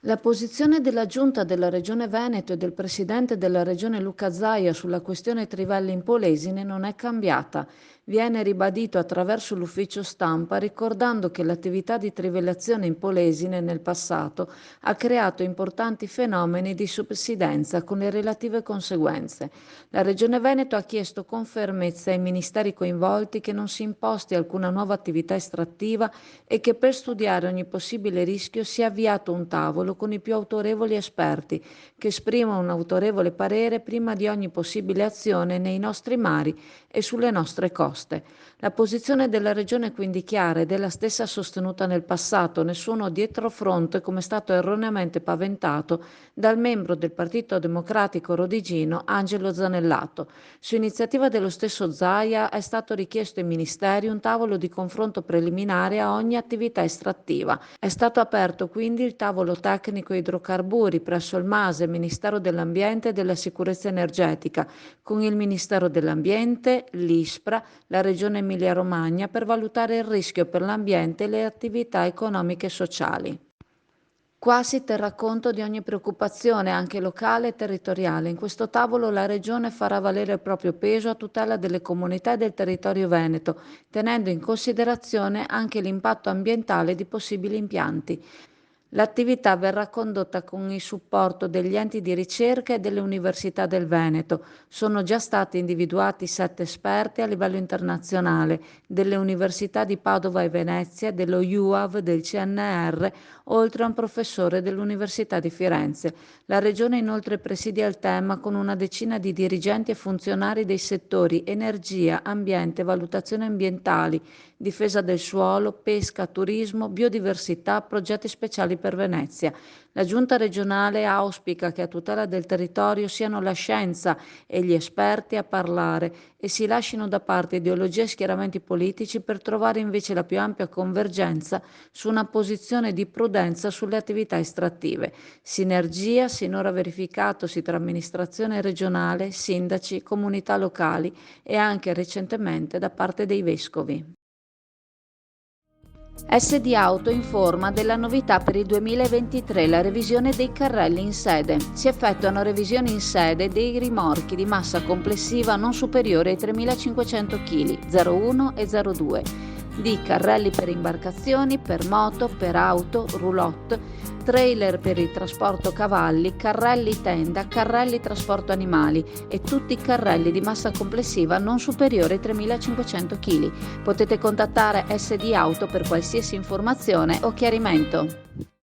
La posizione della Giunta della Regione Veneto e del Presidente della Regione Luca Zaia sulla questione Trivelli in Polesine non è cambiata. Viene ribadito attraverso l'ufficio stampa ricordando che l'attività di trivellazione in Polesine nel passato ha creato importanti fenomeni di subsidenza con le relative conseguenze. La Regione Veneto ha chiesto con fermezza ai ministeri coinvolti che non si imposti alcuna nuova attività estrattiva e che per studiare ogni possibile rischio sia avviato un tavolo con i più autorevoli esperti che esprimono un autorevole parere prima di ogni possibile azione nei nostri mari e sulle nostre coste. La posizione della Regione è quindi chiara ed è la stessa sostenuta nel passato, nessuno dietrofront come è stato erroneamente paventato dal membro del Partito Democratico Rodigino Angelo Zanellato. Su iniziativa dello stesso Zaia è stato richiesto ai ministeri un tavolo di confronto preliminare a ogni attività estrattiva. È stato aperto quindi il tavolo tecnico idrocarburi presso il MASE, Ministero dell'Ambiente e della Sicurezza Energetica, con il Ministero dell'Ambiente, l'ISPRA, la Regione Emilia-Romagna per valutare il rischio per l'ambiente e le attività economiche e sociali. Qua si terrà conto di ogni preoccupazione, anche locale e territoriale. In questo tavolo la Regione farà valere il proprio peso a tutela delle comunità e del territorio veneto, tenendo in considerazione anche l'impatto ambientale di possibili impianti. L'attività verrà condotta con il supporto degli enti di ricerca e delle università del Veneto. Sono già stati individuati 7 esperti a livello internazionale delle università di Padova e Venezia, dello IUAV, del CNR, oltre a un professore dell'Università di Firenze. La Regione inoltre presidia il tema con una decina di dirigenti e funzionari dei settori energia, ambiente, valutazioni ambientali, difesa del suolo, pesca, turismo, biodiversità, progetti speciali per Venezia. La Giunta regionale auspica che a tutela del territorio siano la scienza e gli esperti a parlare e si lascino da parte ideologie e schieramenti politici per trovare invece la più ampia convergenza su una posizione di prudenza sulle attività estrattive. Sinergia sinora verificatosi tra amministrazione regionale, sindaci, comunità locali e anche recentemente da parte dei vescovi. SD Auto informa della novità per il 2023, la revisione dei carrelli in sede. Si effettuano revisioni in sede dei rimorchi di massa complessiva non superiore ai 3.500 kg, 01 e 02, di carrelli per imbarcazioni, per moto, per auto, roulotte, trailer per il trasporto cavalli, carrelli tenda, carrelli trasporto animali e tutti i carrelli di massa complessiva non superiore ai 3.500 kg. Potete contattare SD Auto per qualsiasi informazione o chiarimento.